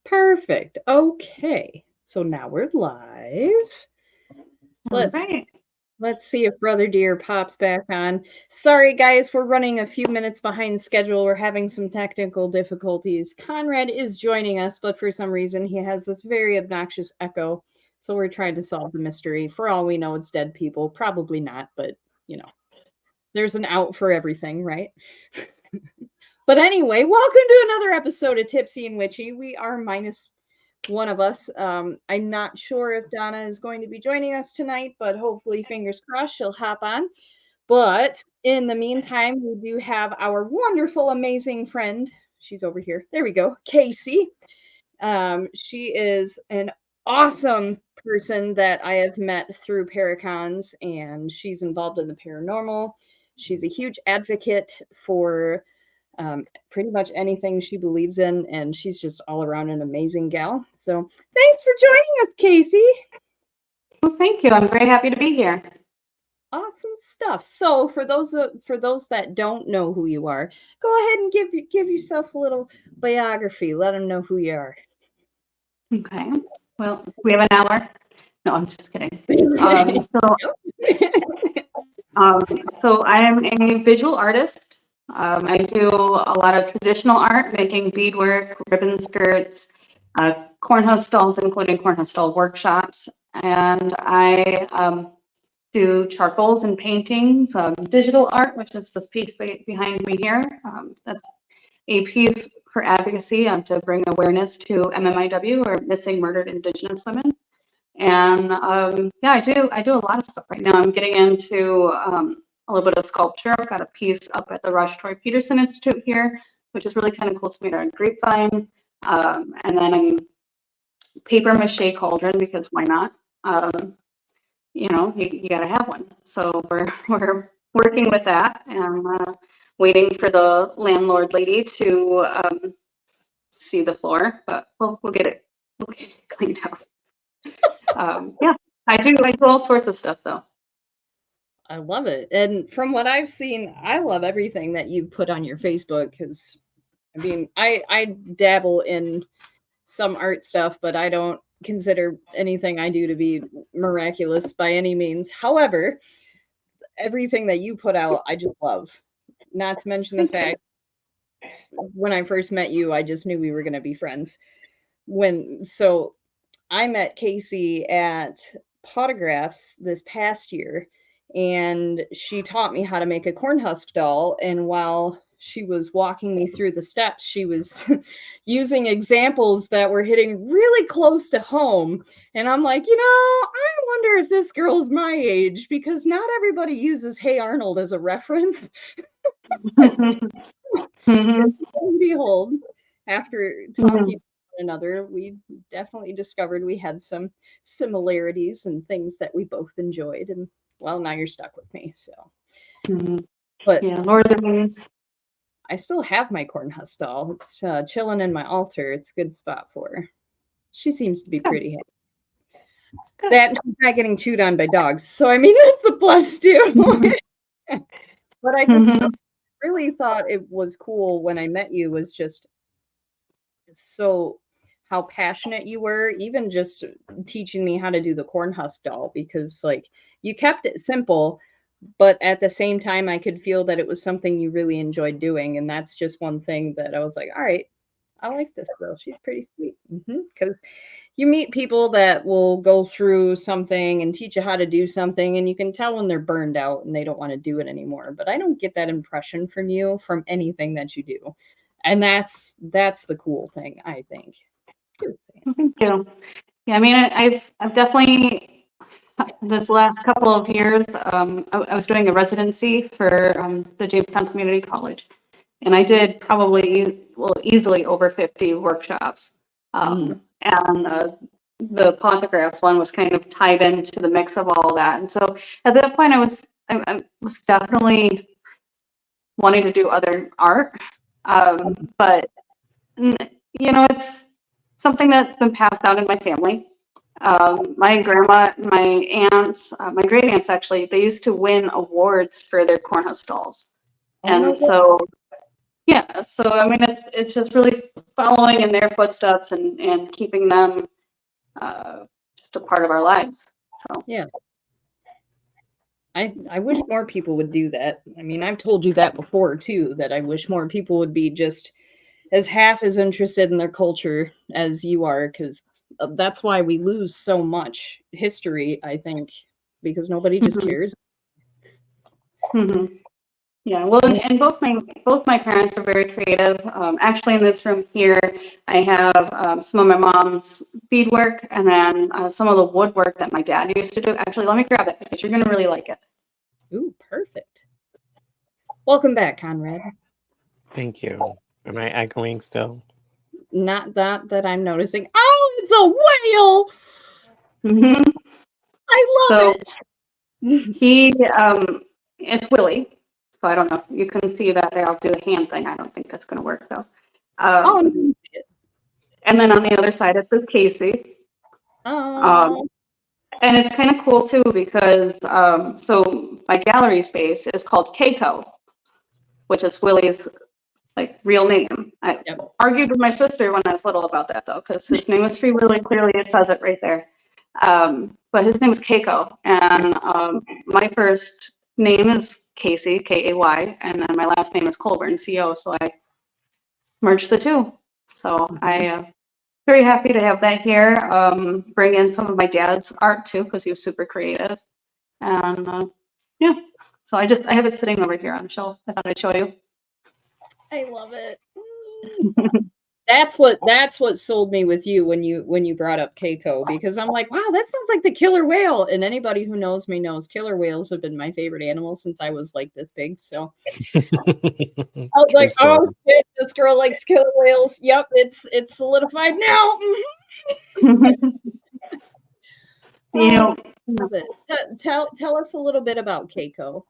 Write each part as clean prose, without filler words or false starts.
Perfect. Okay. So now we're live. All Let's right. let's see if Brother Deer pops back on. Sorry guys, we're running a few minutes behind schedule. We're having some technical difficulties. Conrad is joining us, but for some reason he has this very obnoxious echo. So we're trying to solve the mystery. For all we know, it's dead people. Probably not, but you know, there's an out for everything, right? But anyway, welcome to another episode of Tipsy and Witchy. We are minus one of us. I'm not sure if Donna is going to be joining us tonight, but hopefully, fingers crossed, she'll hop on. But in the meantime, we do have our wonderful, amazing friend. She's over here. There we go. Kaycee. She is an awesome person that I have met through Paracons, and she's involved in the paranormal. She's a huge advocate for pretty much anything she believes in, and she's just all around an amazing gal. So thanks for joining us, Kaycee. Well, thank you. I'm very happy to be here. Awesome stuff. So for those that don't know who you are, go ahead and give yourself a little biography. Let them know who you are. Okay. Well, we have an hour. No, I'm just kidding. Um, so, um, so I am a visual artist. I do a lot of traditional art, making beadwork, ribbon skirts, cornhusk stalls, including cornhusk stall workshops, and I do charcoals and paintings, digital art, which is this piece behind me here. That's a piece for advocacy to bring awareness to MMIW, or missing murdered Indigenous women. And yeah, I do a lot of stuff right now. I'm getting into a little bit of sculpture. I've got a piece up at the Rush Troy Peterson Institute here, which is really kind of cool. It's made out of grapevine. And then I'm paper mache cauldron, because why not? You got to have one. So we're working with that, and waiting for the landlord lady to see the floor, but we'll get it cleaned out. Yeah, I do all sorts of stuff though. I love it. And from what I've seen, I love everything that you put on your Facebook because I mean, I dabble in some art stuff, but I don't consider anything I do to be miraculous by any means. However, everything that you put out, I just love. Not to mention the Thank you. fact when I first met you, I just knew we were going to be friends. So I met Kaycee at Potographs this past year, and she taught me how to make a cornhusk doll. And while she was walking me through the steps, she was using examples that were hitting really close to home. And I'm like, I wonder if this girl's my age because not everybody uses Hey Arnold as a reference. Mhm, Behold, after talking mhm, to one another, we definitely discovered we had some similarities and things that we both enjoyed. And well, now you're stuck with me. So, mhm. but Yeah, Lord of the Rings. I still have my cornhusk doll. It's chilling in my altar. It's a good spot for her. She seems to be Good, pretty happy. good. That and she's not getting chewed on by dogs. So, I mean, that's a plus too. Mhm, But I just mhm, really thought it was cool when I met you was just so how passionate you were, even just teaching me how to do the cornhusk doll, because like you kept it simple, but at the same time I could feel that it was something you really enjoyed doing. And that's just one thing that I was like, all right, I like this girl. She's pretty sweet. Because you meet people that will go through something and teach you how to do something, and you can tell when they're burned out and they don't want to do it anymore. But I don't get that impression from you from anything that you do, and that's the cool thing, I think. Thank you. Yeah, I mean, I've definitely, this last couple of years, I was doing a residency for the Jamestown Community College, and I did probably, well, easily over 50 workshops. Mm. And the Pontographs one was kind of tied into the mix of all that. And so at that point, I was definitely wanting to do other art. But it's something that's been passed down in my family. My grandma, my aunts, my great aunts actually, they used to win awards for their cornhusk dolls. Oh my And god. so, Yeah, so I mean, it's just really following in their footsteps and keeping them just a part of our lives. So Yeah. I wish more people would do that. I mean, I've told you that before too, that I wish more people would be just as half as interested in their culture as you are, because that's why we lose so much history, I think, because nobody just Mhm. cares. Mhm. Yeah, well, Yeah. and both my parents are very creative. Actually, in this room here, I have some of my mom's beadwork, and then some of the woodwork that my dad used to do. Actually, let me grab that because you're gonna really like it. Ooh, perfect. Welcome back, Conrad. Thank you. Am I echoing still? Not that I'm noticing. Oh, it's a whale! Mhm. I love So it. he, it's Willie. So I don't know if you can see that there. I'll do a hand thing. I don't think that's gonna work though. Oh, Um, no. and then on the other side, it says Kaycee. Oh, Um, And it's kind of cool too because so my gallery space is called Kayco, which is Willie's like real name. I yep. argued with my sister when I was little about that though, because his name is Free Willie. Clearly, it says it right there. But his name is Kayco, and my first name is Kaycee, Kay, and then my last name is Colburn, Co. So I merged the two. So I very happy to have that here. Bring in some of my dad's art too, because he was super creative. And yeah, so I have it sitting over here on a shelf. I thought I'd show you. I love it. That's what sold me with you when you brought up Keiko, because I'm like, wow, that sounds like the killer whale. And anybody who knows me knows killer whales have been my favorite animal since I was like this big. So I was True like, story. oh shit, this girl likes killer whales. Yep, it's solidified now. You Oh, know, I love it. Tell us a little bit about Keiko.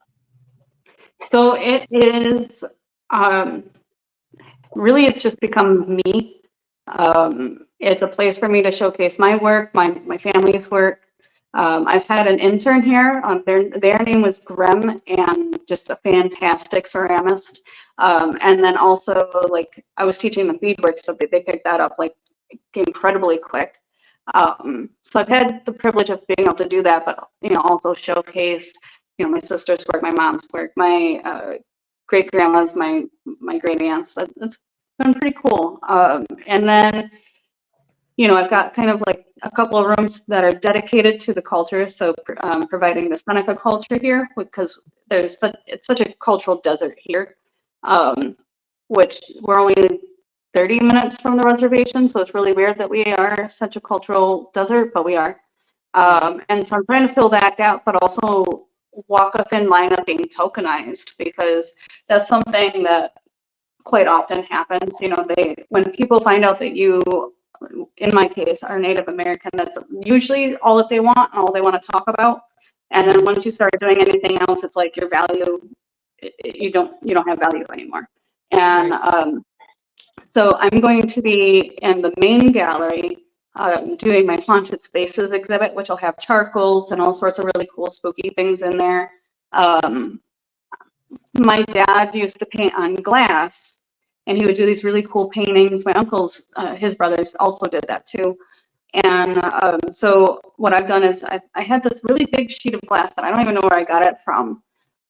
so it is um, really it's just become me. It's a place for me to showcase my work, my family's work. I've had an intern here. Their name was Grem, and just a fantastic ceramist. And then also, like, I was teaching them beadwork, so they picked that up like incredibly quick. So I've had the privilege of being able to do that, but also showcase my sister's work, my mom's work, my great grandma's, my great aunts. That's been pretty cool. And then I've got kind of like a couple of rooms that are dedicated to the culture, so providing the Seneca culture here, because it's such a cultural desert here, which we're only 30 minutes from the reservation, so it's really weird that we are such a cultural desert, but we are. And so I'm trying to fill that gap, but also walk a thin line of being tokenized, because that's something that quite often happens. When people find out that you, in my case, are Native American, that's usually all that they want and all they want to talk about. And then once you start doing anything else, it's like your value, you don't have value anymore. And so I'm going to be in the main gallery doing my Haunted Spaces exhibit, which will have charcoals and all sorts of really cool spooky things in there. My dad used to paint on glass, and he would do these really cool paintings. My uncles, his brothers, also did that too. And so what I've done is I had this really big sheet of glass that I don't even know where I got it from.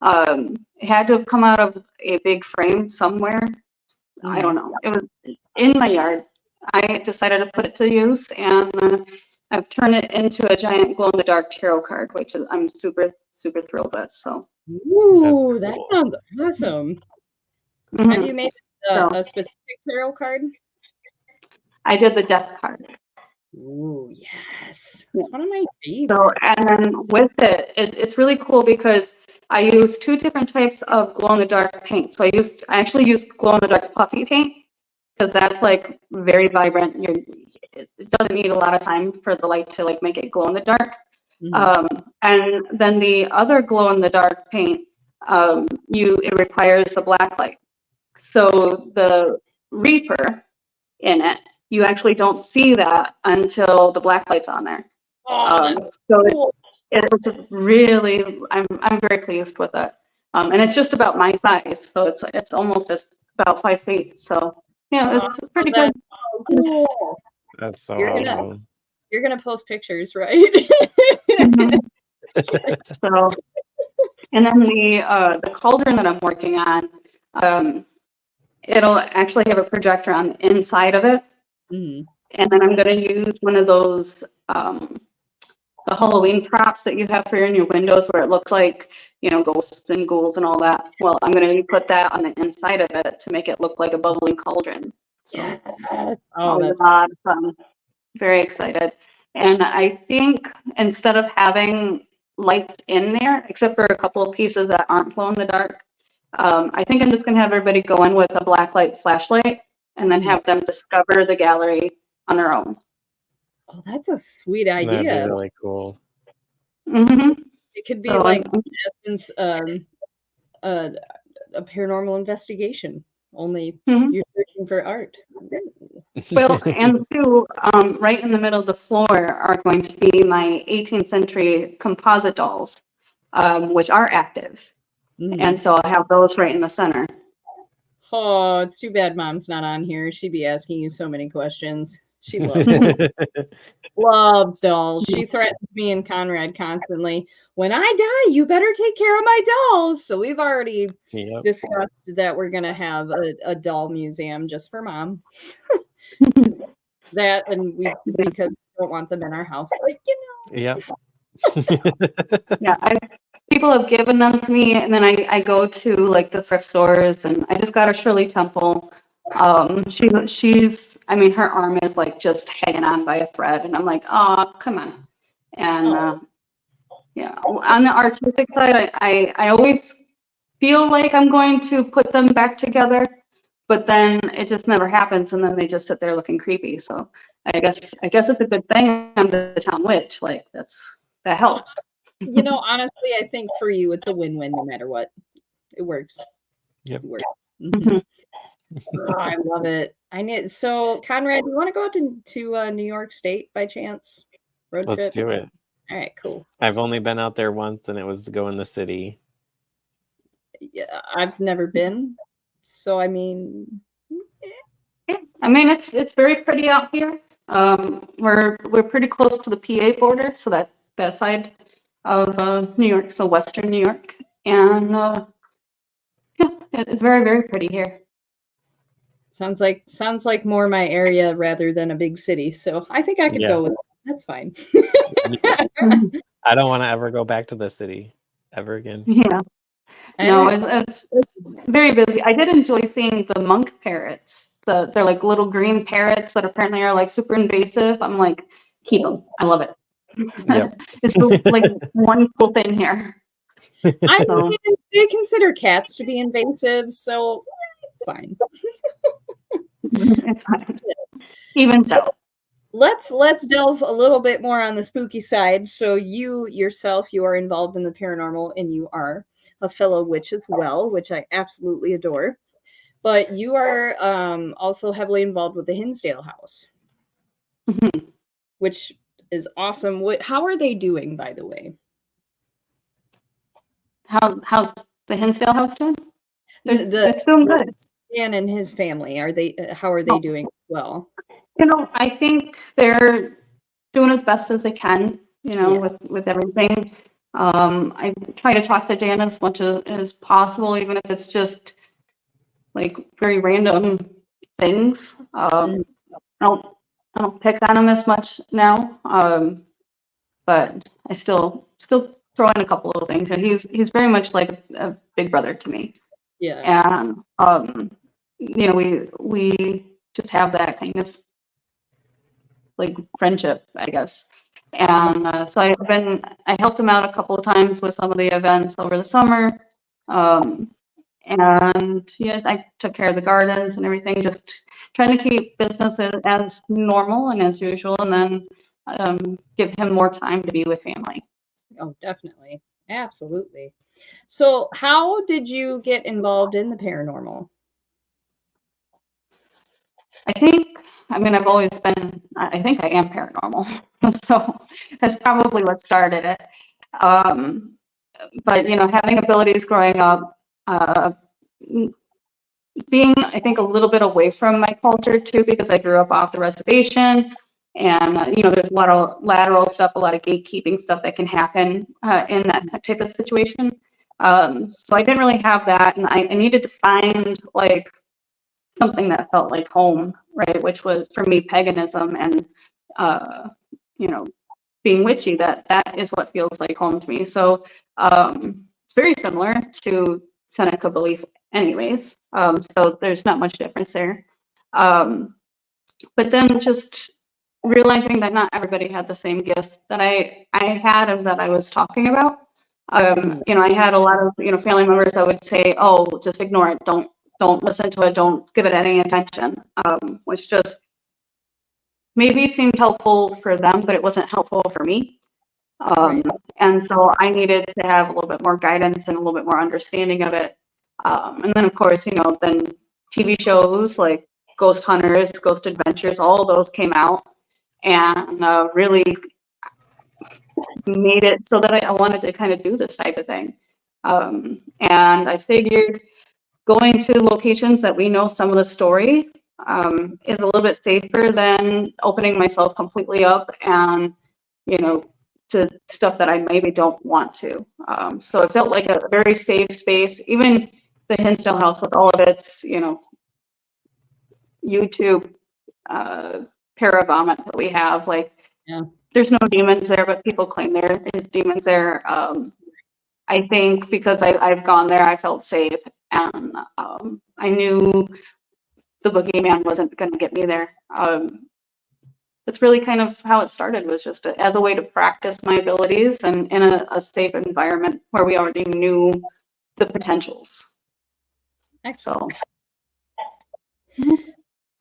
It had to have come out of a big frame somewhere. I don't know. It was in my yard. I decided to put it to use, and I've turned it into a giant glow-in-the-dark tarot card, which I'm super, super thrilled with. So. Ooh, that Cool. sounds awesome. Mhm. Have you made So a specific tarot card? I did the death card. Ooh, yes. Yeah. It's one of my So, favorites. and then with it's really cool because I use two different types of glow-in-the-dark paint. So I actually used glow-in-the-dark puffy paint because that's like very vibrant. It doesn't need a lot of time for the light to like make it glow in the dark. And then the other glow-in-the-dark paint, it requires the black light. So the Reaper in it, you actually don't see that until the black light's on there. Oh, that's So cool. it's really, I'm very pleased with it. And it's just about my size, so it's almost as about 5 feet. So yeah, it's pretty good. Oh, cool. That's so You're gonna- awesome. You're gonna post pictures, right? Mhm. So, and then the cauldron that I'm working on, it'll actually have a projector on the inside of it, Mhm. and then I'm going to use one of those the Halloween props that you have for in your windows, where it looks like, you know, ghosts and ghouls and all that. Well, I'm going to put that on the inside of it to make it look like a bubbling cauldron. So, Yes. a Oh, that's lot of fun. Very excited. And I think instead of having lights in there, except for a couple of pieces that aren't glow in the dark, I think I'm just going to have everybody go in with a black light flashlight and then have them discover the gallery on their own. oh, that's a sweet That'd be idea. really cool. Hmm. It could be So like, in essence, a paranormal investigation. Only Mhm. you're searching for art. Well, and two, right in the middle of the floor are going to be my 18th century composite dolls, which are active. Mhm. And so I'll have those right in the center. Oh, it's too bad Mom's not on here. She'd be asking you so many questions. She loves loves dolls. She threatens me and Conrad constantly. When I die, you better take care of my dolls. So we've already Yep. discussed that we're gonna have a doll museum just for Mom. That and we because we don't want them in our house. Like, you know. Yep. Yeah, people have given them to me, and then I go to like the thrift stores, and I just got a Shirley Temple. She's, I mean, her arm is like just hanging on by a thread, and I'm like, oh, come on. And yeah, on the artistic side, I always feel like I'm going to put them back together, but then it just never happens, and then they just sit there looking creepy. So I guess it's a good thing I'm the town witch. Like that helps. You know, honestly, I think for you it's a win-win no matter what. It works. Yep. It works. Mhm. Oh, I love it. I need so Conrad, do you want to go out to New York State by chance? Road Let's trip? do it. All right, cool. I've only been out there once, and it was to go in the city. Yeah, I've never been. So I mean, Yeah, I mean it's very pretty out here. We're pretty close to the PA border, so that side of New York, so Western New York, and yeah, it's very very pretty here. sounds like more my area rather than a big city. So I think I could Yeah. go with that. That's fine. I don't want to ever go back to the city ever again. Yeah, no, All right. it's very busy. I did enjoy seeing the monk parrots. They're like little green parrots that apparently are like super invasive. I'm like, keep them. I love it. Yep. It's like one cool thing here. I So. mean, they consider cats to be invasive, so it's fine. It's fine. Even so. Let's delve a little bit more on the spooky side. So you yourself, you are involved in the paranormal and you are a fellow witch as well, which I absolutely adore. But you are also heavily involved with the Hinsdale House, Mhm. which is awesome. How are they doing, by the way? How's the Hinsdale house doing? The It's doing good. Dan and his family, are they? How are they Oh. doing as well? You know, I think they're doing as best as they can, you know, Yeah. with everything. I try to talk to Dan as much as possible, even if it's just like very random things. I don't pick on him as much now, but I still throw in a couple of things. And he's very much like a big brother to me. Yeah. And you know, we just have that kind of like friendship, I guess. And so I helped him out a couple of times with some of the events over the summer. And yeah, I took care of the gardens and everything, just trying to keep business as normal and as usual, and then give him more time to be with family. Oh, definitely. Absolutely. So, how did you get involved in the paranormal? I mean, I've always been, I think I am paranormal. So that's probably what started it. But, you know, having abilities growing up, being, I think, a little bit away from my culture too, because I grew up off the reservation, and there's a lot of lateral stuff, a lot of gatekeeping stuff that can happen in that type of situation. So I didn't really have that, and I needed to find like something that felt like home, right? Which was for me paganism and being witchy. That is what feels like home to me. So it's very similar to Seneca belief, anyways. So there's not much difference there. But then just realizing that not everybody had the same gifts that I had and that I was talking about. I had a lot of family members that would say, "Oh, just ignore it. Don't listen to it. Don't give it any attention," which just maybe seemed helpful for them, but it wasn't helpful for me. Right. And so I needed to have a little bit more guidance and a little bit more understanding of it. And then, of course, then TV shows like Ghost Hunters, Ghost Adventures, all of those came out and really made it so that I wanted to kind of do this type of thing. And I figured going to locations that we know some of the story is a little bit safer than opening myself completely up and, to stuff that I maybe don't want to. So it felt like a very safe space. Even the Hinsdale house with all of its, YouTube paravomit that we have, like, Yeah. there's no demons there, but people claim there is demons there. I think because I've gone there, I felt safe, and I knew the boogeyman wasn't going to get me there. That's really kind of how it started, was just as a way to practice my abilities and in a safe environment where we already knew the potentials. Excellent.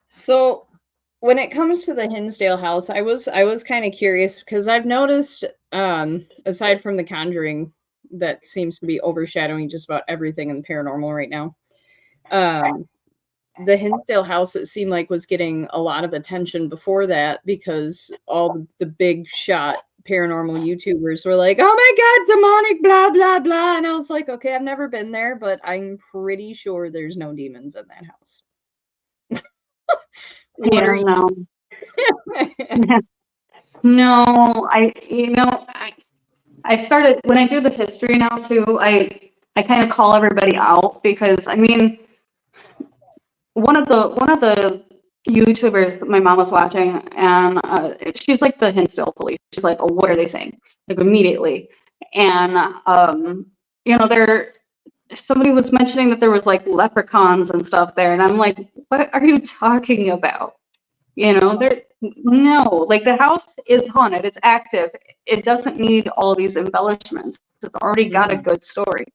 So when it comes to the Hinsdale house, I was kind of curious because I've noticed, aside from The Conjuring, that seems to be overshadowing just about everything in the paranormal right now. The Hinsdale house, it seemed like, was getting a lot of attention before that because all the big shot paranormal YouTubers were like, "Oh my God, demonic, blah, blah, blah." And I was like, okay, I've never been there, but I'm pretty sure there's no demons in that house. What are you? No. No, I started, when I do the history now too, I kind of call everybody out because, I mean, one of the YouTubers that my mom was watching, and she's like the Hinsdale police. She's like, "Oh, what are they saying?" Like immediately. And somebody was mentioning that there was like leprechauns and stuff there, and I'm like, "What are you talking about?" No, like the house is haunted, it's active. It doesn't need all these embellishments. It's already got a good story.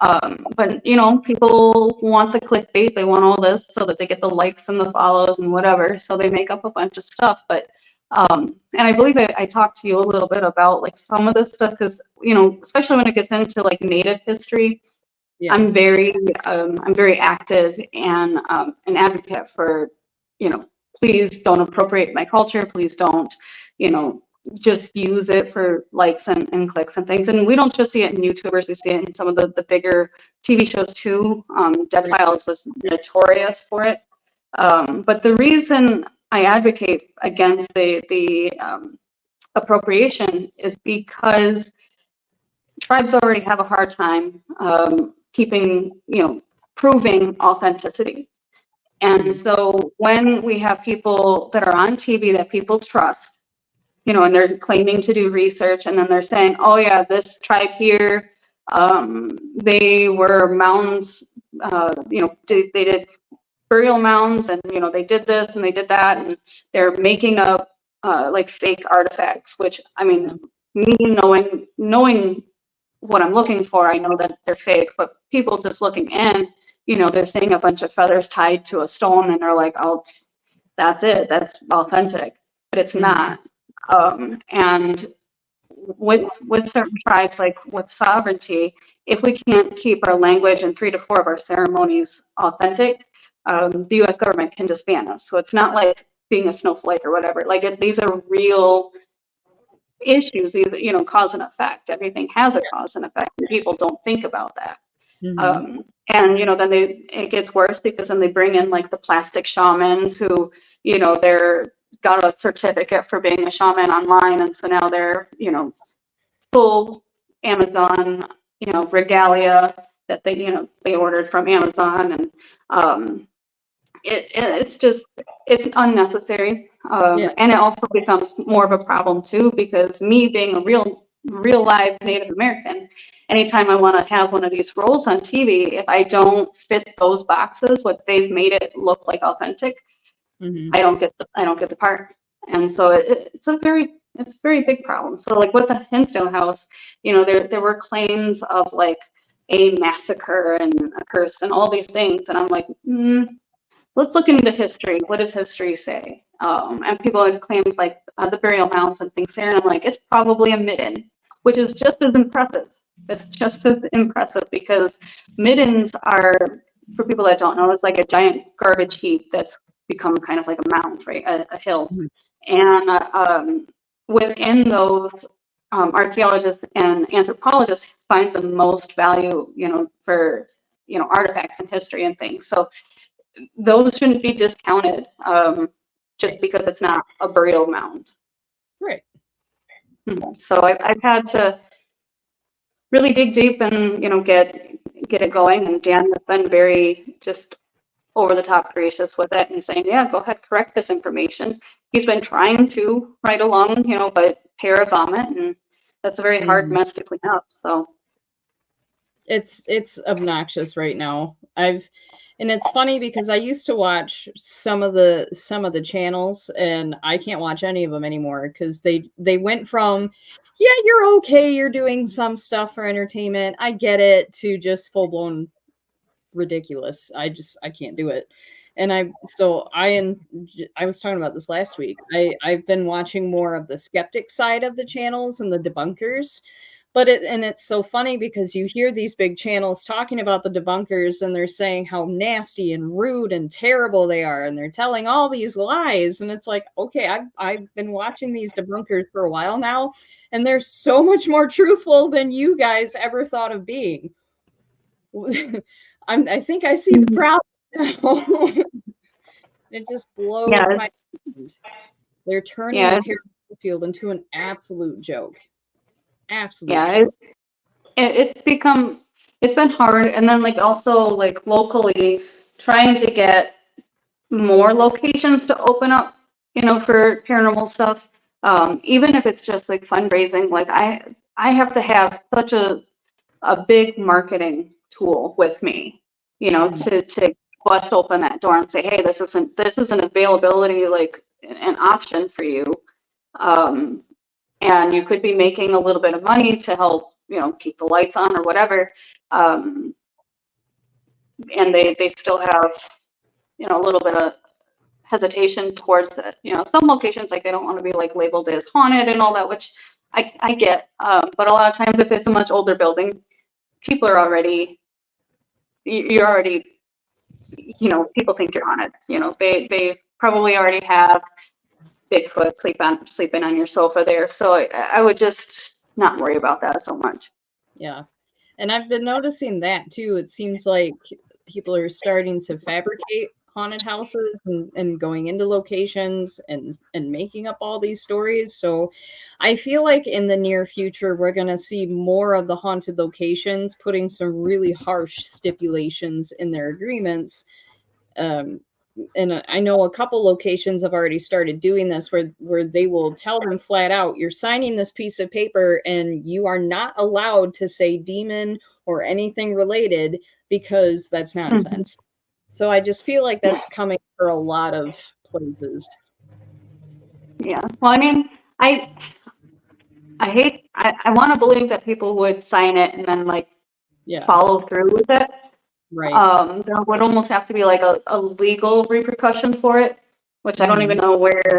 But people want the clickbait, they want all this so that they get the likes and the follows and whatever. So they make up a bunch of stuff. But and I believe I talked to you a little bit about like some of this stuff because especially when it gets into like Native history, Yeah. I'm very active and an advocate for please don't appropriate my culture. Please don't just use it for likes and clicks and things. And we don't just see it in YouTubers, we see it in some of the bigger TV shows too. Dead Files was notorious for it. But the reason I advocate against the appropriation is because tribes already have a hard time proving authenticity. And so when we have people that are on TV that people trust, and they're claiming to do research, and then they're saying, "Oh yeah, this tribe here, they were mounds, they did burial mounds, and they did this and they did that," and they're making up like fake artifacts. Which, I mean, me knowing what I'm looking for, I know that they're fake. But people just looking in, they're seeing a bunch of feathers tied to a stone, and they're like, "Oh, that's it. That's authentic," but it's not. And with certain tribes, like with sovereignty, if we can't keep our language and 3 to 4 of our ceremonies authentic, the U.S. government can just ban us. So it's not like being a snowflake or whatever. Like these are real issues. These, cause and effect. Everything has a cause and effect, and people don't think about that. And, then it gets worse because then they bring in like the plastic shamans who, they're got a certificate for being a shaman online. And so now they're, full Amazon, regalia that they ordered from Amazon. And it's unnecessary. And it also becomes more of a problem too, because me being a real live Native American, anytime I want to have one of these roles on TV, if I don't fit those boxes, what they've made it look like authentic, I don't get the part. And so it's a very big problem. So like with the Hinsdale house, there were claims of like a massacre and a curse and all these things, and I'm like, let's look into history. What does history say? And people had claimed like the burial mounds and things there, and I'm like, it's probably a midden, which is just as impressive. It's just as impressive because middens are, for people that don't know, it's like a giant garbage heap that's become kind of like a mound, right? A hill. And within those, archaeologists and anthropologists find the most value, for, artifacts and history and things. So those shouldn't be discounted just because it's not a burial mound. Right. So I've had to really dig deep and, get it going. And Dan has been very just over the top gracious with it and saying, yeah, go ahead, correct this information. He's been trying to right along, but pair of vomit, and that's a very hard mess to clean up. So it's obnoxious right now. And it's funny because I used to watch some of the channels, and I can't watch any of them anymore because they went from, yeah, you're okay, you're doing some stuff for entertainment, I get it, to just full blown ridiculous. I can't do it. And I was talking about this last week. I've been watching more of the skeptic side of the channels and the debunkers. But it's so funny because you hear these big channels talking about the debunkers, and they're saying how nasty and rude and terrible they are, and they're telling all these lies. And it's like, okay, I've been watching these debunkers for a while now, and they're so much more truthful than you guys ever thought of being. I think I see the problem now. It just blows my mind. They're turning the paranormal field into an absolute joke. Absolutely. Yeah, it's been hard. And then like also like locally trying to get more locations to open up, for paranormal stuff. Even if it's just like fundraising, like I have to have such a big marketing tool with me, to bust open that door and say, hey, this is an availability, like an option for you. And you could be making a little bit of money to help, keep the lights on or whatever. And they still have, a little bit of hesitation towards it. Some locations, like, they don't want to be like labeled as haunted and all that, which I get. But a lot of times if it's a much older building, people are already, you're already, people think you're haunted. They probably already have Bigfoot sleeping on your sofa there. So I would just not worry about that so much. Yeah. And I've been noticing that too. It seems like people are starting to fabricate haunted houses and going into locations and making up all these stories. So I feel like in the near future, we're going to see more of the haunted locations putting some really harsh stipulations in their agreements. And I know a couple locations have already started doing this where they will tell them flat out, you're signing this piece of paper and you are not allowed to say demon or anything related because that's nonsense. So I just feel like that's coming for a lot of places. Yeah. Well, I mean, I want to believe that people would sign it and then like follow through with it. Right. There would almost have to be like a legal repercussion for it, which I don't even know where,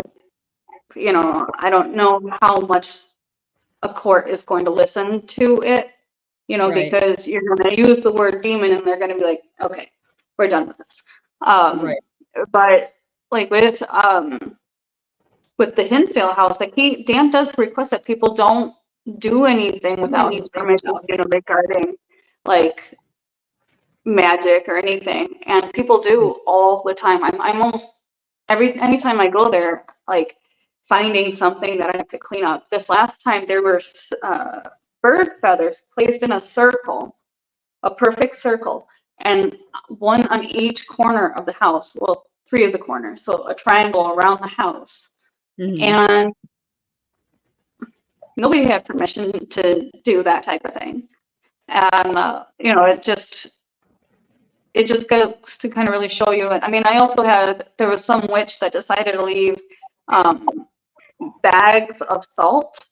I don't know how much a court is going to listen to it, because you're going to use the word demon and they're going to be like, okay, we're done with this. But like with the Hinsdale house, like Dan does request that people don't do anything without his permission, regarding like magic or anything, and people do all the time. I'm almost anytime I go there, like finding something that I have to clean up. This last time there were bird feathers placed in a circle, a perfect circle, and one on each corner of the house. Well, three of the corners, so a triangle around the house. And nobody had permission to do that type of thing. And you know, it just goes to kind of really show you. I mean, I also there was some witch that decided to leave bags of salt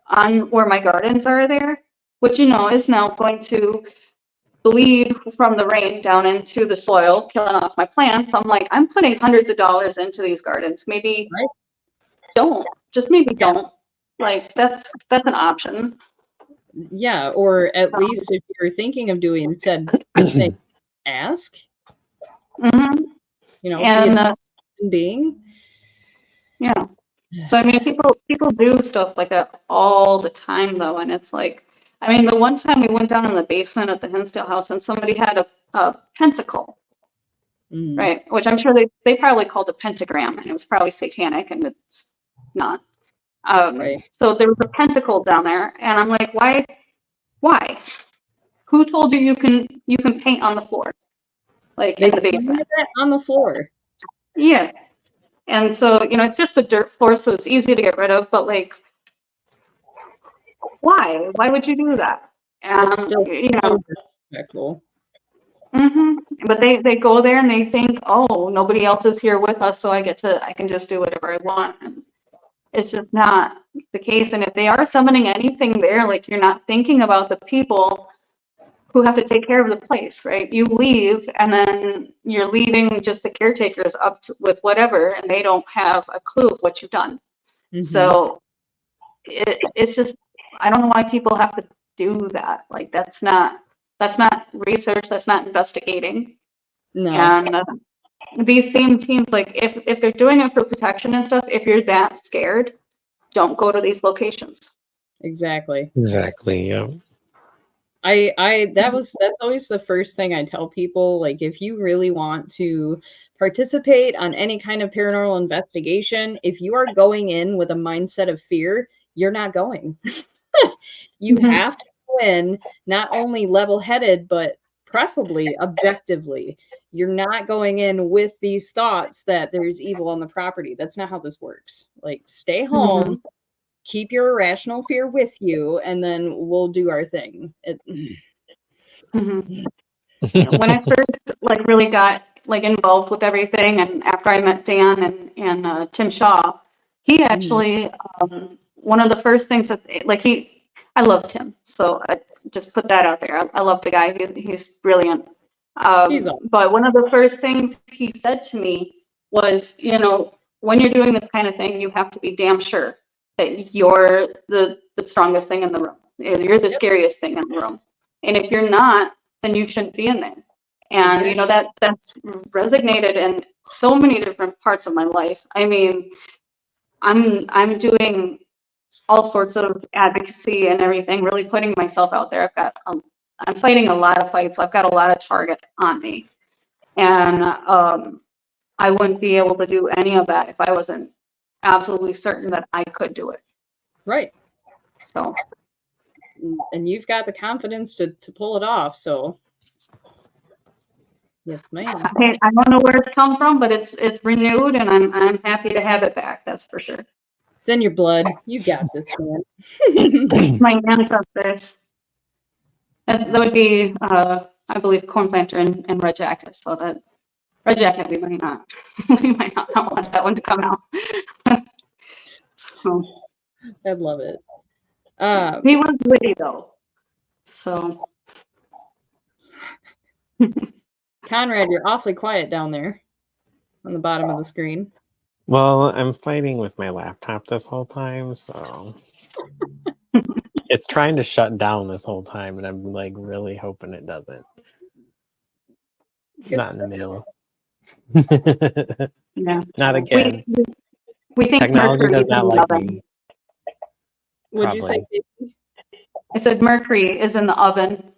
on where my gardens are there, which, you know, is now going to bleed from the rain down into the soil, killing off my plants. I'm like, I'm putting hundreds of dollars into these gardens. Maybe maybe don't. Like, that's an option. Yeah, or at least if you're thinking of doing said thing, ask. You know, and be a human being. Yeah. So I mean, people do stuff like that all the time, though, and it's like, I mean, the one time we went down in the basement at the Hinsdale house, and somebody had a pentacle, right? Which I'm sure they probably called a pentagram, and it was probably satanic, and it's not. So there was a pentacle down there, and I'm like, why? Who told you can paint on the floor, like in the basement? On the floor. Yeah. And so, you know, it's just a dirt floor, so it's easy to get rid of, but like, why? Why would you do that? And, still, you know, but they go there and they think, oh, nobody else is here with us, so I can just do whatever I want. And it's just not the case. And if they are summoning anything there, like, you're not thinking about the people who have to take care of the place, right? You leave, and then you're leaving just the caretakers with whatever, and they don't have a clue of what you've done. So it's just, I don't know why people have to do that. Like, that's not research. That's not investigating. No. And these same teams, like, if they're doing it for protection and stuff, if you're that scared, don't go to these locations. Exactly. Yeah. That's always the first thing I tell people. Like, if you really want to participate on any kind of paranormal investigation, if you are going in with a mindset of fear, you're not going. You have to go in not only level-headed, but preferably objectively. You're not going in with these thoughts that there's evil on the property. That's not how this works. Like, stay home. Keep your irrational fear with you, and then we'll do our thing. When I first really got involved with everything, and after I met Dan and Tim Shaw, he actually one of the first things that I loved him, so I just put that out there. I love the guy. He's brilliant. But one of the first things he said to me was, you know, when you're doing this kind of thing, you have to be damn sure that you're the strongest thing in the room. You're the scariest thing in the room. And if you're not, then you shouldn't be in there. And you know, that's resonated in so many different parts of my life. I mean, I'm doing all sorts of advocacy and everything, really putting myself out there. I'm fighting a lot of fights, so I've got a lot of target on me. And I wouldn't be able to do any of that if I wasn't absolutely certain that I could do it. Right. So, and you've got the confidence to pull it off. So, yes, ma'am. I don't know where it's come from, but it's renewed, and I'm happy to have it back. That's for sure. It's in your blood. You got this, man. My ancestors. That would be, I believe, Corn Planter and Red Jacket. So that Red Jacket, we might not want that one to come out. So, I'd love it. he was witty though. So, Conrad, you're awfully quiet down there on the bottom of the screen. Well, I'm fighting with my laptop this whole time, so it's trying to shut down this whole time, and I'm like really hoping it doesn't. Not in the middle. Yeah. Not again. We think technology Mercury does not like me. What'd you say? I said Mercury is in the oven.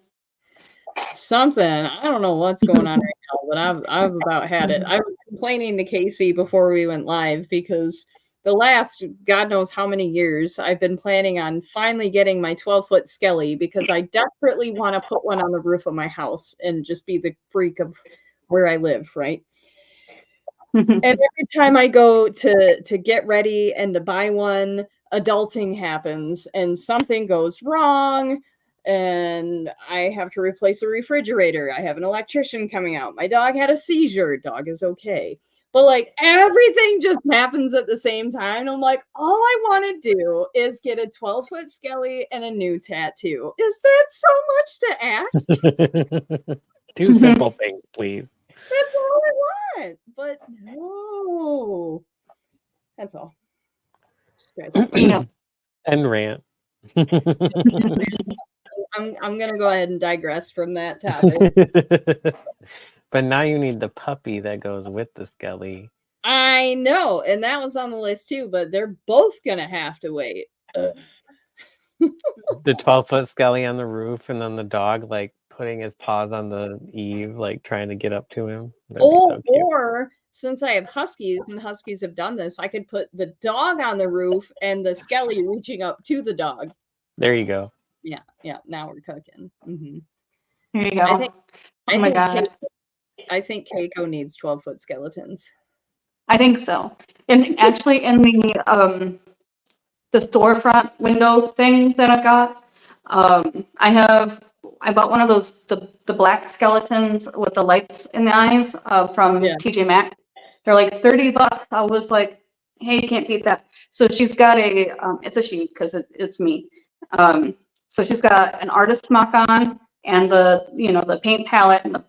something. I don't know what's going on right now, but I've about had it. I was complaining to Kaycee before we went live because the last God knows how many years I've been planning on finally getting my 12-foot skelly because I desperately want to put one on the roof of my house and just be the freak of where I live, right? And every time I go to get ready and to buy one, adulting happens and something goes wrong and I have to replace a refrigerator. I have an electrician coming out. My dog had a seizure. Dog is okay. But like everything just happens at the same time. And I'm like, all I want to do is get a 12-foot skelly and a new tattoo. Is that so much to ask? 2 simple things, please. That's all I want. But no. That's all. And rant. I'm gonna go ahead and digress from that topic. But now you need the puppy that goes with the skelly. I know, and that was on the list too, but they're both gonna have to wait. The 12-foot skelly on the roof, and then the dog like putting his paws on the eave, like trying to get up to him. That'd be so cute. Or since I have huskies and huskies have done this, I could put the dog on the roof and the skelly reaching up to the dog. There you go. Yeah. Now we're cooking. Mm-hmm. Here you go. I think Kayco needs 12-foot skeletons. I think so. And actually, in the storefront window thing that I got, I bought one of those the black skeletons with the lights in the eyes from TJ Maxx. They're like $30. I was like, hey, you can't beat that. So she's got it's a she because it's me. So she's got an artist mock on and the paint palette and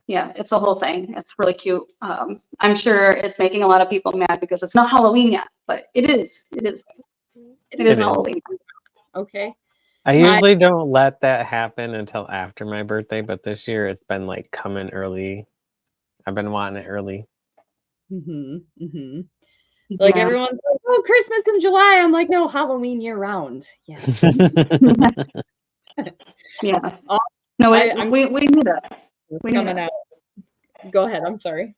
it's a whole thing. It's really cute. I'm sure it's making a lot of people mad because it's not Halloween yet, but it is. It is Halloween. Okay. I usually don't let that happen until after my birthday, but this year it's been like coming early. I've been wanting it early. Like everyone's like, oh, Christmas in July. I'm like, no, Halloween year round. Yes. Yeah. No, we need it. Coming out. Go ahead. I'm sorry.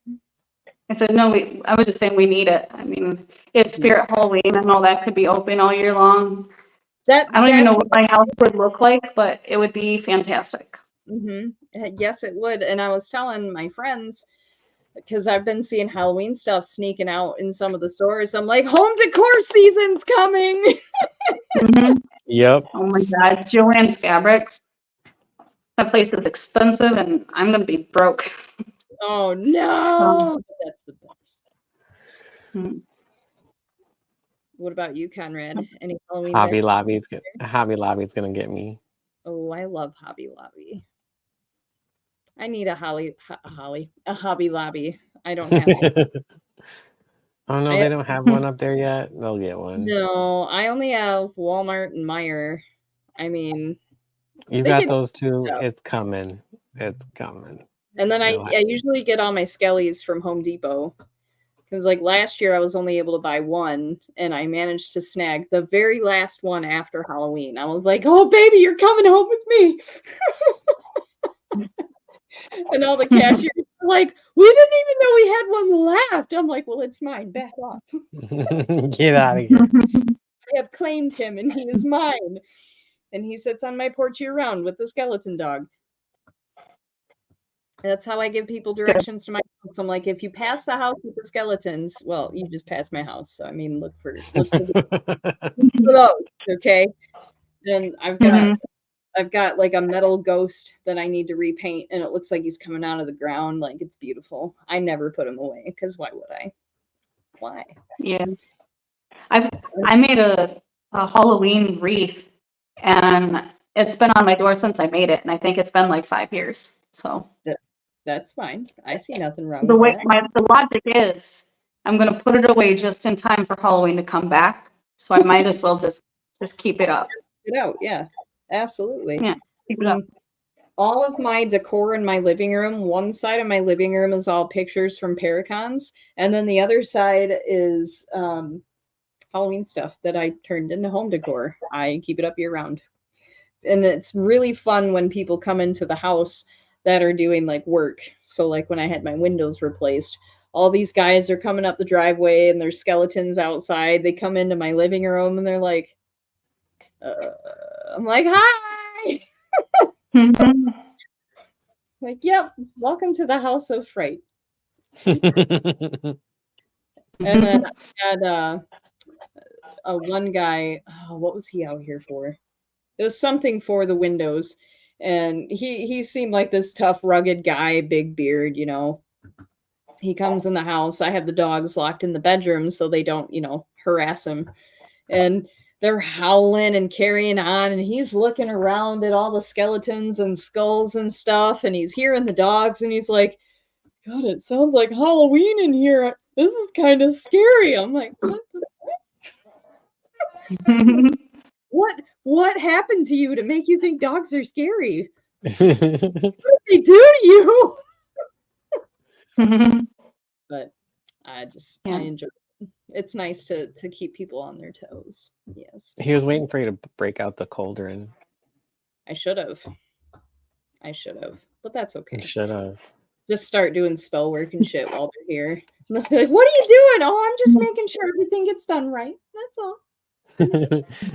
I said, no, I was just saying we need it. I mean, it's Spirit Halloween and all that could be open all year long. I don't even know what my house would look like, but it would be fantastic. Yes, it would. And I was telling my friends, because I've been seeing Halloween stuff sneaking out in some of the stores. I'm like, home decor season's coming. Yep. Oh my God. Joanne Fabrics. That place is expensive and I'm going to be broke. Oh, no. That's the best. What about you, Conrad? Any Halloween? Hobby Lobby's going to get me. Oh, I love Hobby Lobby. I need a Hobby Lobby. I don't have it. Oh, no, they don't have one up there yet? They'll get one. No, I only have Walmart and Meijer. I mean... You got those two. It's coming. It's coming. And then I usually get all my skellies from Home Depot. Because like last year I was only able to buy one and I managed to snag the very last one after Halloween. I was like, oh baby, you're coming home with me. And all the cashiers were like, we didn't even know we had one left. I'm like, well, it's mine. Back off. Get out of here. I have claimed him and he is mine. And he sits on my porch year round with the skeleton dog. That's how I give people directions to my house. I'm like, if you pass the house with the skeletons, well, you just passed my house. So I mean, look for those, okay? And I've got like a metal ghost that I need to repaint, and it looks like he's coming out of the ground. Like it's beautiful. I never put him away because why would I? Why? Yeah, I made a Halloween wreath, and it's been on my door since I made it, and I think it's been like 5 years. So. That's fine. I see nothing wrong with that. The logic is I'm going to put it away just in time for Halloween to come back. So I might as well just keep it up. Keep it out. Yeah, absolutely. Yeah, keep it up. All of my decor in my living room, one side of my living room is all pictures from Paracons. And then the other side is Halloween stuff that I turned into home decor. I keep it up year round. and it's really fun when people come into the house that are doing like work. So like when I had my windows replaced, all these guys are coming up the driveway and there's skeletons outside. They come into my living room and they're like, I'm like, hi. Mhm. Like, yep, welcome to the house of fright. And then I had a one guy, what was he out here for? It was something for the windows. And he seemed like this tough, rugged guy, big beard, you know. He comes in the house. I have the dogs locked in the bedroom so they don't, you know, harass him. And they're howling and carrying on. And he's looking around at all the skeletons and skulls and stuff. And he's hearing the dogs. And he's like, God, it sounds like Halloween in here. This is kind of scary. I'm like, what happened to you to make you think dogs are scary? What did they do to you? But I enjoy it. It's nice to keep people on their toes. Yes. He was waiting for you to break out the Colburn. I should have. But that's okay. You should have. Just start doing spell work and shit while they're here. And they'll be like, what are you doing? Oh, I'm just making sure everything gets done right. That's all.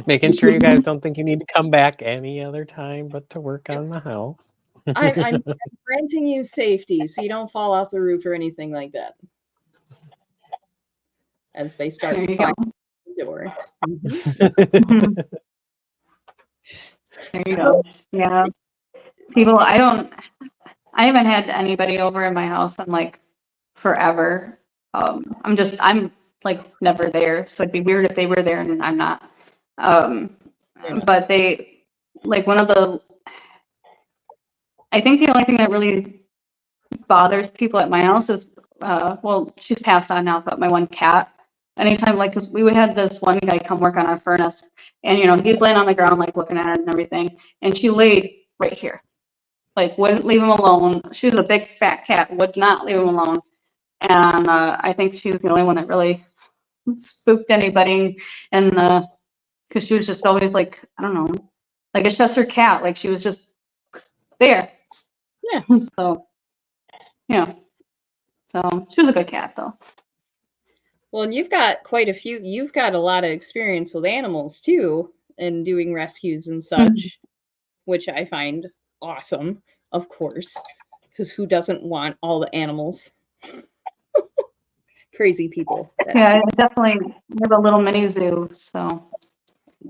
Making sure you guys don't think you need to come back any other time but to work on the house. I'm granting you safety so you don't fall off the roof or anything like that. As they start the door. There you go. Yeah. People, I haven't had anybody over in my house in like forever. I'm like never there. So it'd be weird if they were there and I'm not. But they, like I think the only thing that really bothers people at my house is, well, she's passed on now, but my one cat. Anytime, like, cause we had this one guy come work on our furnace, and you know he's laying on the ground, like looking at it and everything, and she laid right here, like wouldn't leave him alone. She was a big fat cat, would not leave him alone, and I think she was the only one that really spooked anybody, and because she was just always like, I don't know, like it's just her cat, like she was just there. Yeah. So, yeah. So she was a good cat though. Well, and you've got a lot of experience with animals too, and doing rescues and such, which I find awesome, of course, because who doesn't want all the animals? Crazy people. Yeah, I definitely have a little mini zoo, so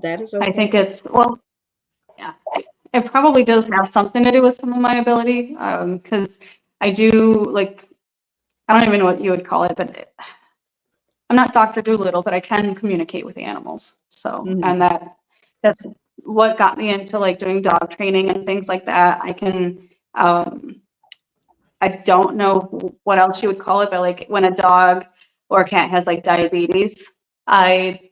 that is okay. I think it's, well, yeah, it probably does have something to do with some of my ability, because I do, like, I don't even know what you would call it, but I'm not Dr. Dolittle, but I can communicate with animals. So, and that's what got me into like doing dog training and things like that. I can, I don't know what else you would call it, but like when a dog or a cat has like diabetes, I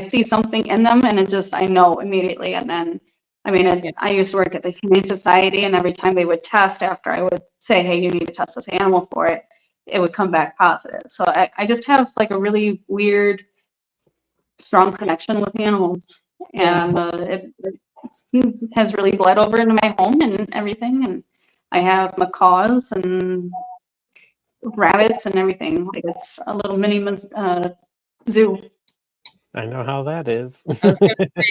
see something in them and it just, I know immediately. And then, I mean, I used to work at the Humane Society, and every time they would test, after I would say, hey, you need to test this animal for it, it would come back positive. So I just have like a really weird, strong connection with animals, and it has really bled over into my home and everything. And I have macaws and rabbits and everything. Like it's a little mini zoo. I know how that is. I was gonna say,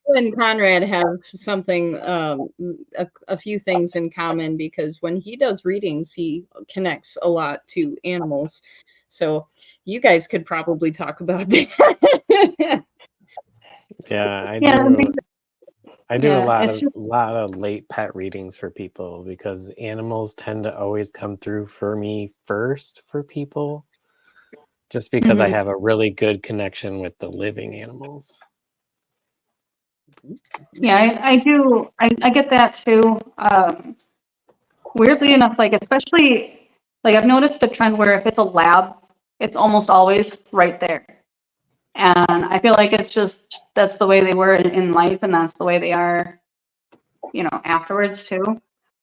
you and Conrad have something, a few things in common, because when he does readings, he connects a lot to animals. So you guys could probably talk about that. Yeah, I Yeah, do. I do yeah, a lot of late pet readings for people, because animals tend to always come through for me first for people, just because I have a really good connection with the living animals. Yeah, I do. I get that too. Weirdly enough, like especially like I've noticed a trend where if it's a lab, it's almost always right there. And I feel like it's just that's the way they were in life, and that's the way they are, you know, afterwards too.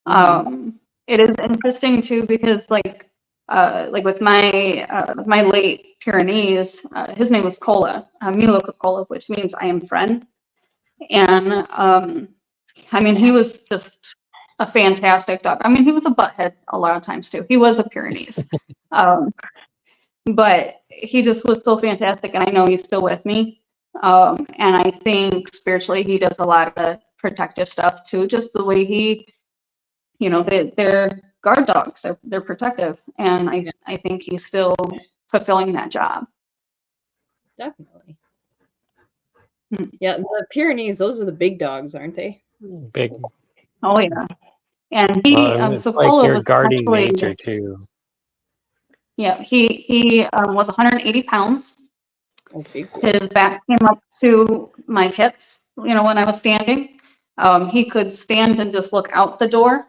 It is interesting too because like with my late Pyrenees, his name was Cola, Milo Cola, which means I am friend. And I mean, he was just a fantastic dog. I mean, he was a butthead a lot of times too. He was a Pyrenees. Um, but he just was so fantastic, and I know he's still with me. And I think spiritually he does a lot of protective stuff too, just the way he, you know, they're guard dogs, they're protective, and I think he's still fulfilling that job. Definitely. Hmm. Yeah, the Pyrenees, those are the big dogs, aren't they? Big. Oh yeah. And he, Well, and it's so like Cola your was guardian actually, nature too. yeah, he was 180 pounds. Okay, cool. His back came up to my hips, you know, when I was standing. He could stand and just look out the door.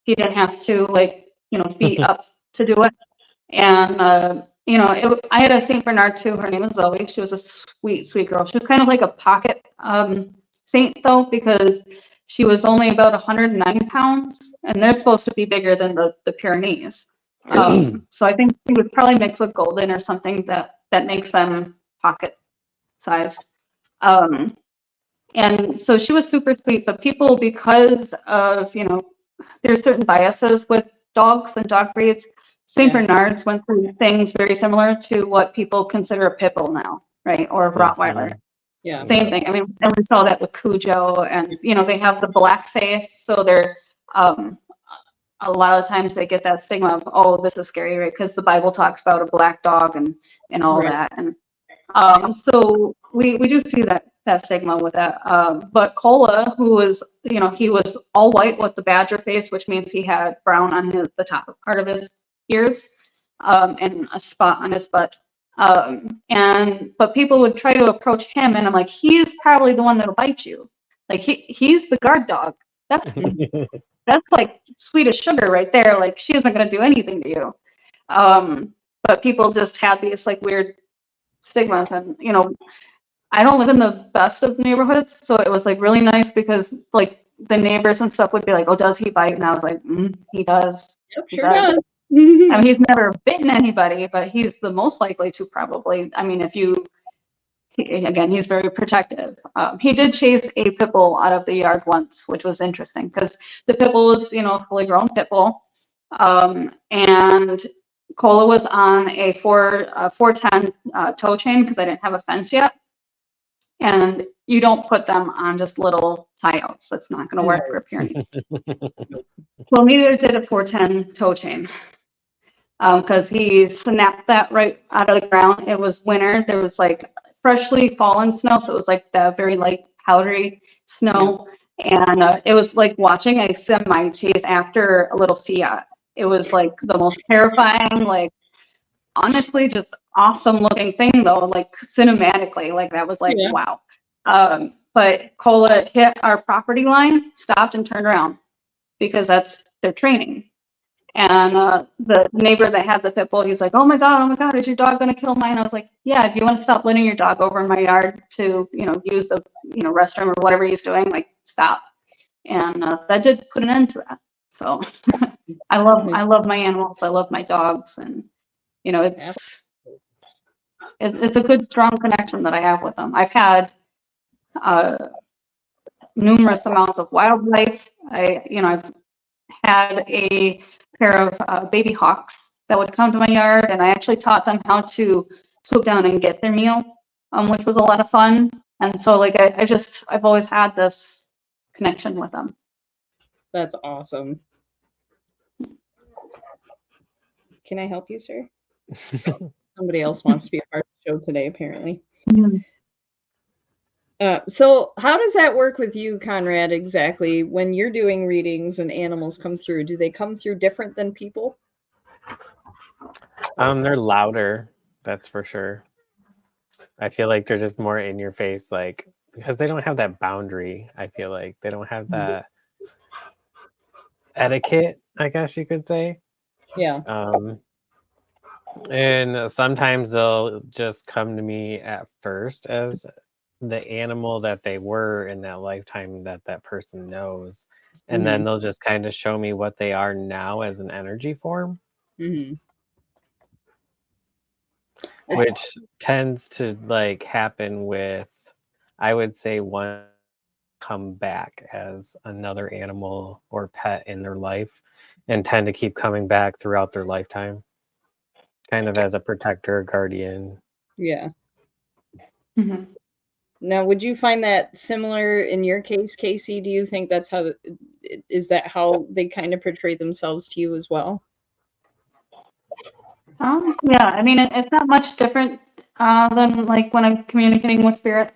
He didn't have to, like, you know, be up to do it. And, you know, I had a St. Bernard too. Her name is Zoe. She was a sweet, sweet girl. She was kind of like a pocket saint though, because she was only about 109 pounds, and they're supposed to be bigger than the Pyrenees. So I think she was probably mixed with Golden or something that makes them pocket sized. And so she was super sweet, but people, because of, you know, there's certain biases with dogs and dog breeds. St. Yeah. Bernards went through things very similar to what people consider a pit bull now, right? Or a Rottweiler. Yeah. Same thing. I mean, and we saw that with Cujo, and you know, they have the black face, so they're a lot of times they get that stigma of, oh, this is scary, right? Because the Bible talks about a black dog and all Right. that. And so we do see that stigma with that. But Cola, who was, you know, he was all white with the badger face, which means he had brown on the top part of his ears, and a spot on his butt. But people would try to approach him, and I'm like, he's probably the one that'll bite you. Like he's the guard dog. That's like sweet as sugar right there. Like she isn't gonna do anything to you. But people just had these like weird stigmas, and you know, I don't live in the best of neighborhoods, so it was like really nice because like the neighbors and stuff would be like, oh, does he bite? And I was like, he does. Yep, He sure does. does. I mean, he's never bitten anybody, but he's the most likely to probably. I mean, again, he's very protective. He did chase a pit bull out of the yard once, which was interesting because the pit bull was, you know, a fully grown pit bull. And Cola was on a 410 tow chain because I didn't have a fence yet. And you don't put them on just little tie outs. That's not going to work for Pyrenees. Well, neither did a 410 tow chain. Because he snapped that right out of the ground. It was winter. There was like freshly fallen snow, so it was like the very light powdery snow. And it was like watching a semi chase after a little Fiat. It was like the most terrifying, like honestly, just awesome looking thing though, like cinematically, like that was like, wow. But Cola hit our property line, stopped and turned around because that's their training. And the neighbor that had the pit bull, he's like, oh my God, is your dog going to kill mine? I was like, yeah, if you want to stop letting your dog over in my yard to, you know, use the, you know, restroom or whatever he's doing, like stop. And that did put an end to that. So I love my animals. I love my dogs. And, you know, it's a good, strong connection that I have with them. I've had numerous amounts of wildlife. I've had a pair of baby hawks that would come to my yard, and I actually taught them how to swoop down and get their meal, which was a lot of fun. And so, like, I've always had this connection with them. That's awesome. Can I help you, sir? Somebody else wants to be a part of the show today, apparently. So how does that work with you, Conrad, exactly? When you're doing readings and animals come through, do they come through different than people? They're louder, that's for sure. I feel like they're just more in your face, like, because they don't have that boundary. I feel like they don't have that etiquette, I guess you could say. Yeah. And sometimes they'll just come to me at first as the animal that they were in that lifetime that person knows. And then they'll just kind of show me what they are now as an energy form. Which tends to like happen with, I would say, one come back as another animal or pet in their life and tend to keep coming back throughout their lifetime, kind of as a protector, guardian. Yeah. Mhm. Now, would you find that similar in your case, Kaycee? Do you think that's how, is that how they kind of portray themselves to you as well? Yeah, I mean, it's not much different than like when I'm communicating with spirit.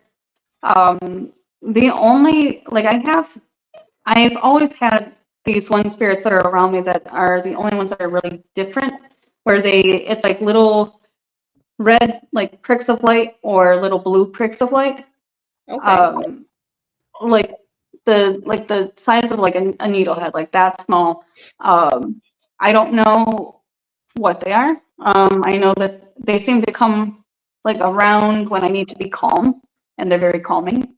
The only, like I've always had these one spirits that are around me that are the only ones that are really different, where it's like little red like pricks of light or little blue pricks of light. Okay. Like the size of like a needlehead, like that small. I don't know what they are. I know that they seem to come like around when I need to be calm, and they're very calming.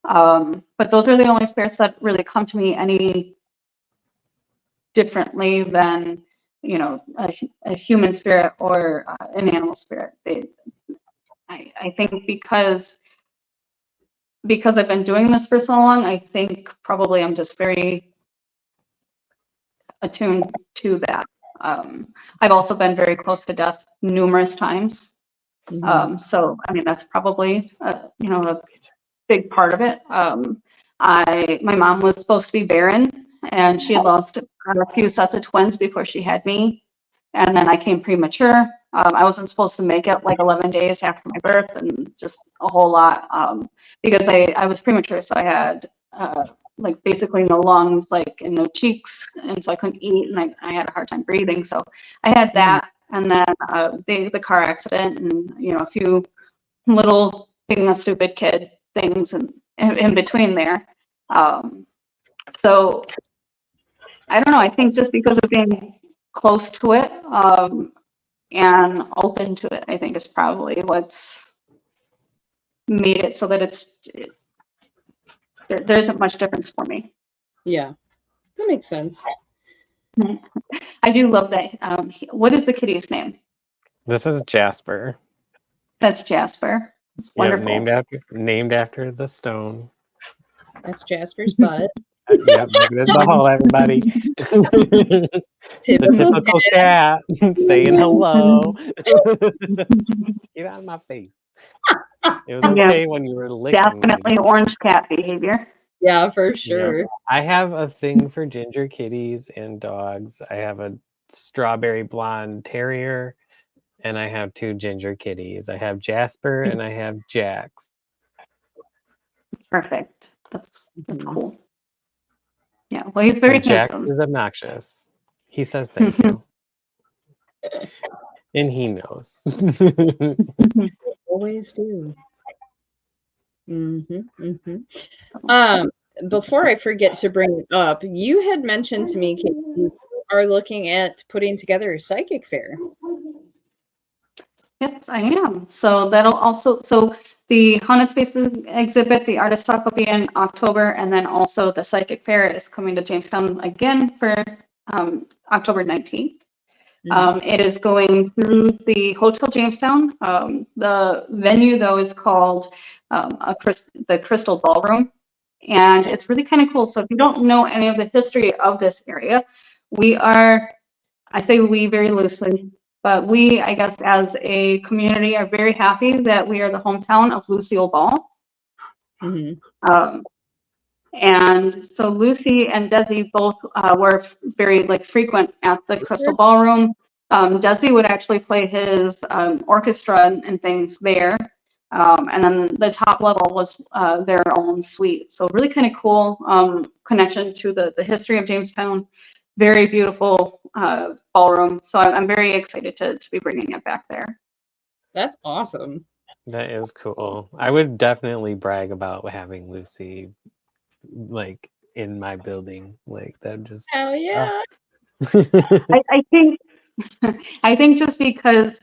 But those are the only spirits that really come to me any differently than, you know, a human spirit or an animal spirit. I think because I've been doing this for so long, I think probably I'm just very attuned to that. I've also been very close to death numerous times. So, I mean, that's probably, you know, a big part of it. My mom was supposed to be barren, and she had lost a few sets of twins before she had me. And then I came premature. I wasn't supposed to make it like 11 days after my birth, and just a whole lot, because I was premature. So I had like basically no lungs, like, and no cheeks. And so I couldn't eat, and I had a hard time breathing. So I had that. And then the car accident, and, you know, a few little being a stupid kid things and in between there. So I don't know. I think just because of being close to it and open to it, I think is probably what's made it so that there isn't much difference for me. Yeah, that makes sense. I do love that. What is the kitty's name? This is Jasper. That's Jasper. It's Yeah, wonderful. named after the stone. That's Jasper's butt. Yep, look at the hole, everybody. The typical cat saying hello. Get out of my face. It was okay when you were licking Definitely me. orange cat behavior. Yeah, for sure. Yeah. I have a thing for ginger kitties and dogs. I have a strawberry blonde terrier, and I have 2 ginger kitties. I have Jasper and I have Jax. Perfect. That's cool. Yeah, well, he's very Jax handsome. is obnoxious. He says thank you. And he knows. Always do. Before I forget to bring it up, you had mentioned to me, Kate, you are looking at putting together a psychic fair. Yes, I am. So that'll also, so the Haunted Spaces exhibit, the artist talk will be in October, and then also the psychic fair is coming to Jamestown again for October 19th. It is going through the Hotel Jamestown. The venue, though, is called the Crystal Ballroom, and it's really kind of cool. So if you don't know any of the history of this area, I say we very loosely, but we, I guess, as a community, are very happy that we are the hometown of Lucille Ball. And so Lucy and Desi both were very like frequent at the Crystal Ballroom. Desi would actually play his orchestra and things there. And then the top level was their own suite. So really kind of cool connection to the history of Jamestown. Very beautiful ballroom. So I'm very excited to be bringing it back there. That's awesome. That is cool. I would definitely brag about having Lucy like in my building. Like that just hell yeah. I think just because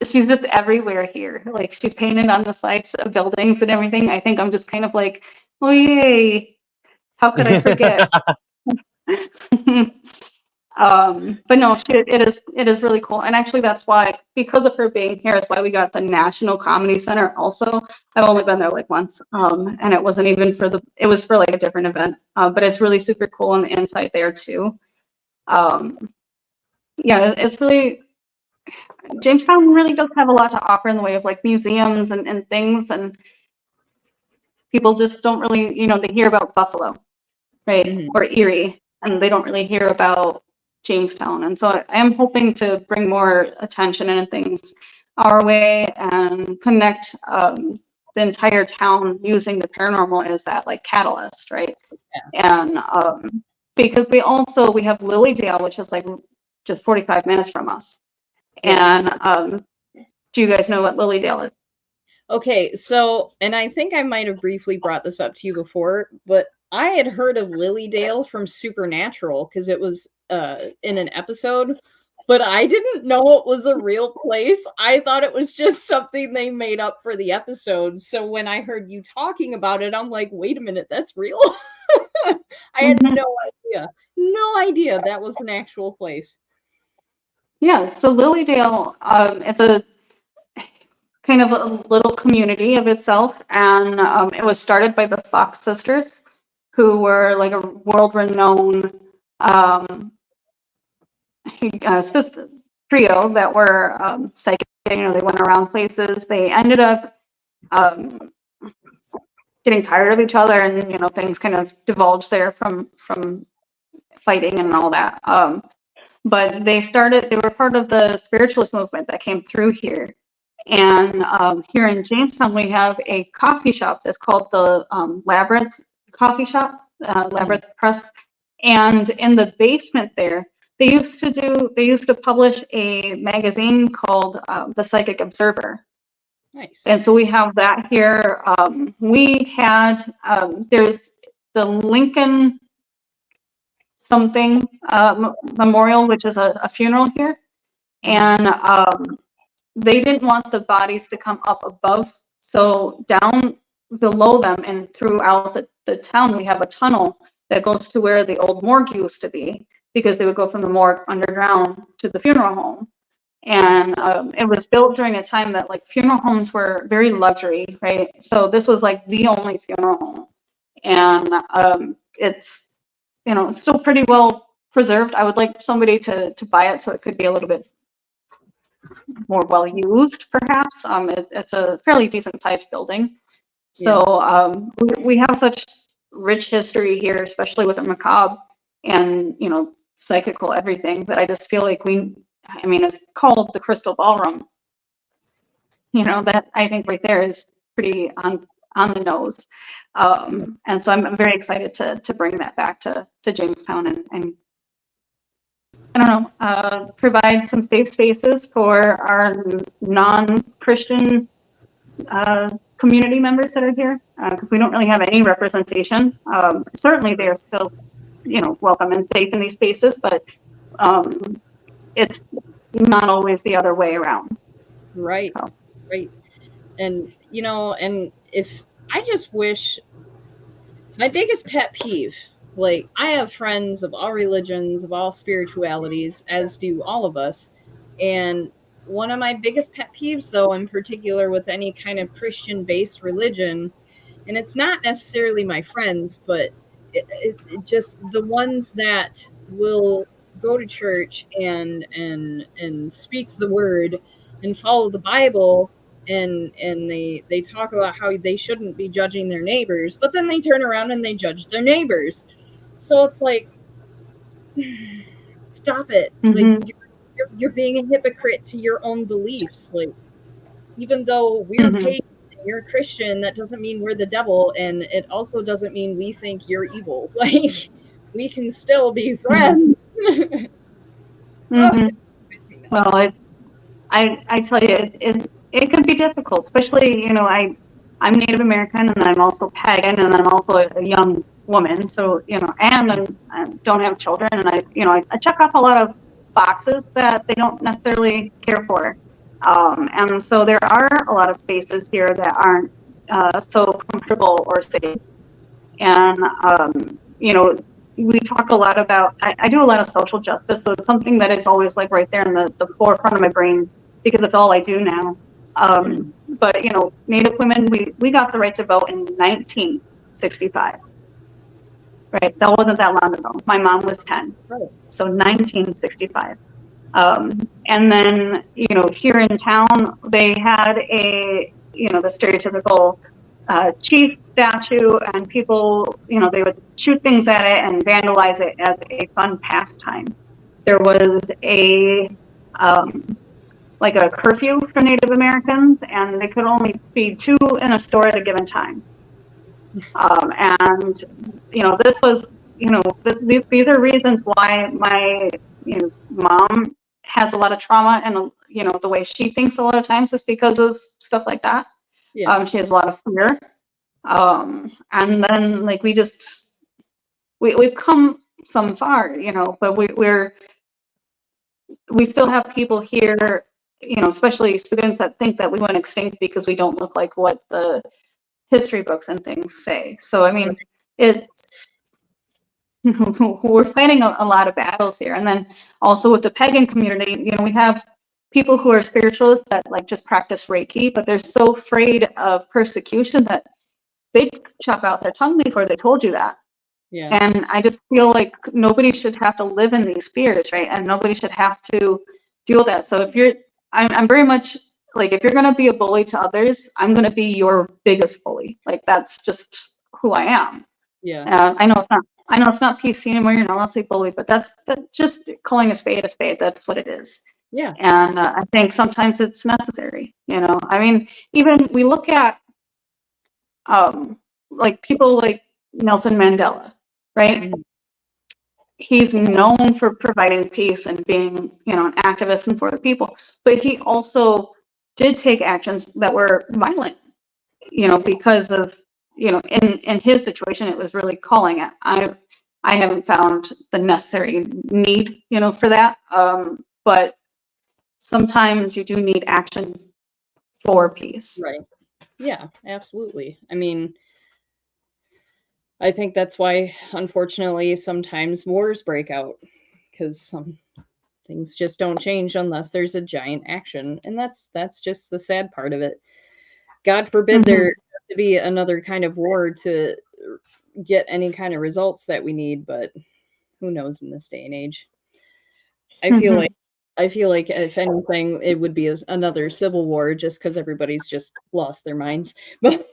she's just everywhere here. Like she's painted on the sides of buildings and everything. I think I'm just kind of like, oh yay. How could I forget? But no, it is really cool. And actually that's why, because of her being here, is why we got the National Comedy Center also. I've only been there like once. And it wasn't even it was for like a different event. But it's really super cool on the inside there too. Yeah, it's really, Jamestown really does have a lot to offer in the way of like museums and things, and people just don't really, they hear about Buffalo, right? Mhm. Or Erie, and they don't really hear about Jamestown. And so I am hoping to bring more attention and things our way and connect the entire town using the paranormal as that like catalyst, right? And because we have Lilydale, which is like just 45 minutes from us. Yeah. And do you guys know what Lilydale is? Okay, so, and I think I might have briefly brought this up to you before, but I had heard of Lilydale from Supernatural because it was in an episode, but I didn't know it was a real place. I thought it was just something they made up for the episode. So when I heard you talking about it, I'm like, wait a minute, that's real? I had Mhm. no idea that was an actual place. Yeah, so Lilydale, it's a kind of a little community of itself, and it was started by the Fox sisters, who were like a world-renowned sister trio that were psychic. They went around places. They ended up um, getting tired of each other, and things kind of divulged there from fighting and all that. But they were part of the spiritualist movement that came through here. And here in Jamestown, we have a coffee shop that's called the Labyrinth Coffee Shop, Labyrinth Press. And in the basement there, they used to publish a magazine called The Psychic Observer. Nice. And so we have that here. There's the Lincoln something memorial, which is a funeral here. And they didn't want the bodies to come up above. So down below them and throughout the town, we have a tunnel that goes to where the old morgue used to be, because they would go from the morgue underground to the funeral home. And it was built during a time that like funeral homes were very luxury, right? So this was like the only funeral home. And it's, still pretty well preserved. I would like somebody to buy it so it could be a little bit more well used, perhaps. It's a fairly decent sized building. So we have such rich history here, especially with the macabre and, psychical everything, that I just feel like it's called the Crystal Ballroom. That I think right there is pretty on the nose. And so I'm very excited to bring that back to Jamestown and I don't know, provide some safe spaces for our non-Christian community members that are here, because we don't really have any representation. Certainly they are still, welcome and safe in these spaces, but it's not always the other way around. Right. So. Right. And, and if I just wish, my biggest pet peeve, like, I have friends of all religions, of all spiritualities, as do all of us. And one of my biggest pet peeves, though, in particular with any kind of Christian based religion, and it's not necessarily my friends, but it just the ones that will go to church and speak the word and follow the Bible, and they talk about how they shouldn't be judging their neighbors, but then they turn around and they judge their neighbors. So it's like, stop it. Mm-hmm. Like, you're being a hypocrite to your own beliefs. Like, even though we're paid, you're a Christian, that doesn't mean we're the devil, and it also doesn't mean we think you're evil. Like, we can still be friends. Mm-hmm. Well, I tell you, it can be difficult, especially, I'm Native American, and I'm also pagan, and I'm also a young woman. So, and I don't have children, and I check off a lot of boxes that they don't necessarily care for. And so there are a lot of spaces here that aren't so comfortable or safe. And, we talk a lot about, I do a lot of social justice, so it's something that is always like right there in the forefront of my brain because it's all I do now. But, you know, Native women, we got the right to vote in 1965, right? That wasn't that long ago. My mom was 10, so 1965. And then, you know, here in town, they had you know, the stereotypical chief statue, and people, you know, they would shoot things at it and vandalize it as a fun pastime. There was like a curfew for Native Americans, and they could only be 2 in a store at a given time. And, you know, this was, you know, these are reasons why my, you know, mom has a lot of trauma, and, you know, the way she thinks a lot of times is because of stuff like that. Yeah. She has a lot of fear. And then like we've come some far, you know, but we still have people here, you know, especially students that think that we went extinct because we don't look like what the history books and things say. So, I mean, it's, we're fighting a lot of battles here. And then also with the pagan community, you know, we have people who are spiritualists that like just practice Reiki, but they're so afraid of persecution that they'd chop out their tongue before they told you that. Yeah. And I just feel like nobody should have to live in these fears, right? And nobody should have to deal with that. So if you're, I'm very much like, if you're going to be a bully to others, I'm going to be your biggest bully. Like, that's just who I am. Yeah. I know it's not PC anymore. You're not allowed to say bully, but that's just calling a spade a spade. That's what it is. Yeah. And I think sometimes it's necessary, you know. I mean, even we look at like people like Nelson Mandela, right? He's known for providing peace and being, you know, an activist and for the people, but he also did take actions that were violent, you know, because of, you know, in his situation, it was really calling it. I haven't found the necessary need, you know, for that. But sometimes you do need action for peace. Right. Yeah, absolutely. I mean, I think that's why, unfortunately, sometimes wars break out, because some things just don't change unless there's a giant action, and that's just the sad part of it. God forbid there to be another kind of war to get any kind of results that we need, but who knows in this day and age. I feel like if anything, it would be another civil war, just because everybody's just lost their minds. But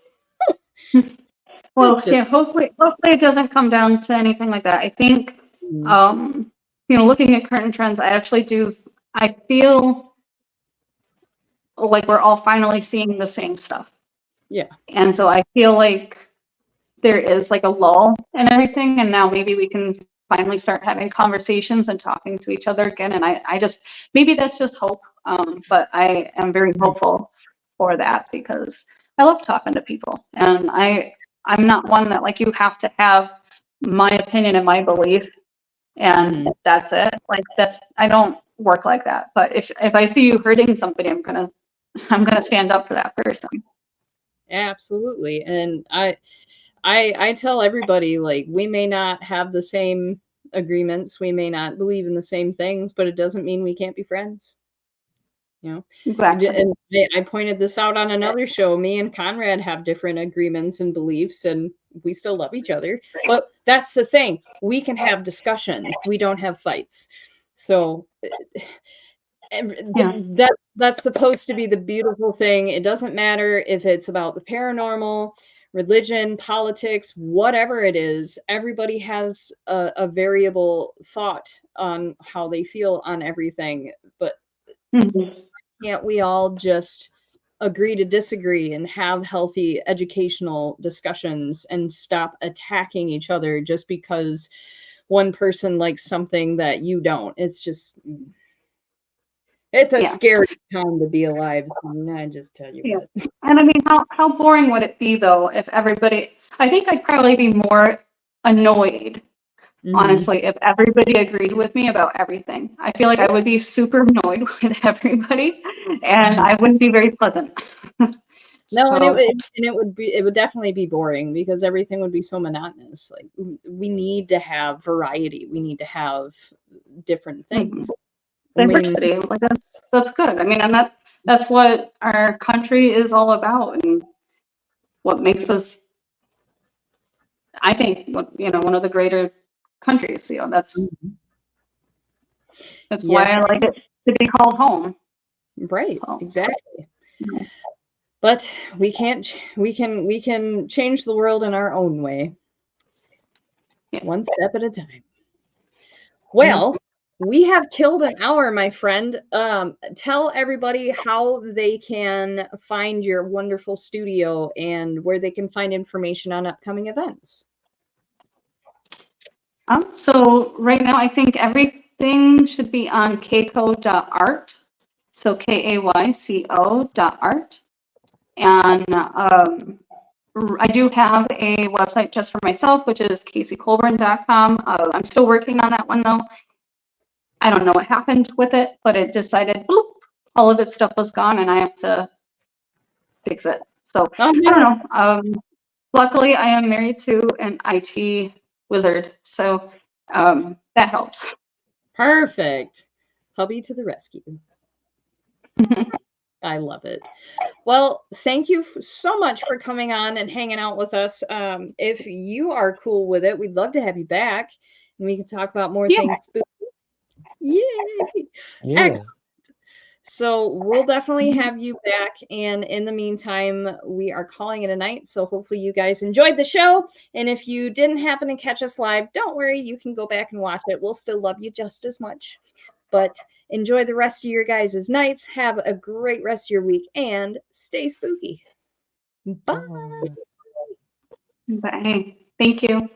well, yeah, hopefully it doesn't come down to anything like that. I think, you know, looking at current trends, I feel like we're all finally seeing the same stuff. Yeah. And so I feel like there is like a lull in everything, and now maybe we can finally start having conversations and talking to each other again. And I just, maybe that's just hope. But I am very hopeful for that because I love talking to people, and I'm not one that like you have to have my opinion and my belief and that's it. Like I don't work like that. But if I see you hurting somebody, I'm gonna stand up for that person. Absolutely. And I tell everybody, like, we may not have the same agreements, we may not believe in the same things, but it doesn't mean we can't be friends. You know, exactly. And I pointed this out on another show. Me and Conrad have different agreements and beliefs, and we still love each other. But that's the thing. We can have discussions. We don't have fights. So that's supposed to be the beautiful thing. It doesn't matter if it's about the paranormal, religion, politics, whatever it is. Everybody has a variable thought on how they feel on everything. But can't we all just agree to disagree and have healthy educational discussions and stop attacking each other just because one person likes something that you don't? It's just, it's a scary time to be alive. I just tell you what. And I mean, how boring would it be though if everybody, I think I'd probably be more annoyed, honestly, if everybody agreed with me about everything. I feel like I would be super annoyed with everybody and I wouldn't be very pleasant. No, So, it would definitely be boring because everything would be so monotonous. Like we need to have variety. We need to have different things. I mean, diversity, like that's good. I mean, and that's what our country is all about, and what makes us, I think, one of the greater countries. That's why yes, I like it to be called home. right, So, exactly. But we can't. We can change the world in our own way, one step at a time. Well, we have killed an hour, my friend. Tell everybody how they can find your wonderful studio and where they can find information on upcoming events. So right now, I think everything should be on kayco.art. So KAYCO.art. And I do have a website just for myself, which is KayceeColburn.com. I'm still working on that one though. I don't know what happened with it, but it decided, bloop, all of its stuff was gone and I have to fix it. So Oh, I don't know. Luckily, I am married to an IT wizard, so that helps. perfect. Hubby to the rescue. I love it. Well, thank you so much for coming on and hanging out with us. If you are cool with it, we'd love to have you back and we can talk about more things. Yay! Yeah. Excellent. So we'll definitely have you back. And in the meantime, we are calling it a night. So hopefully you guys enjoyed the show. And if you didn't happen to catch us live, don't worry, you can go back and watch it. We'll still love you just as much. But enjoy the rest of your guys' nights. Have a great rest of your week and stay spooky. Bye. Bye. Thank you.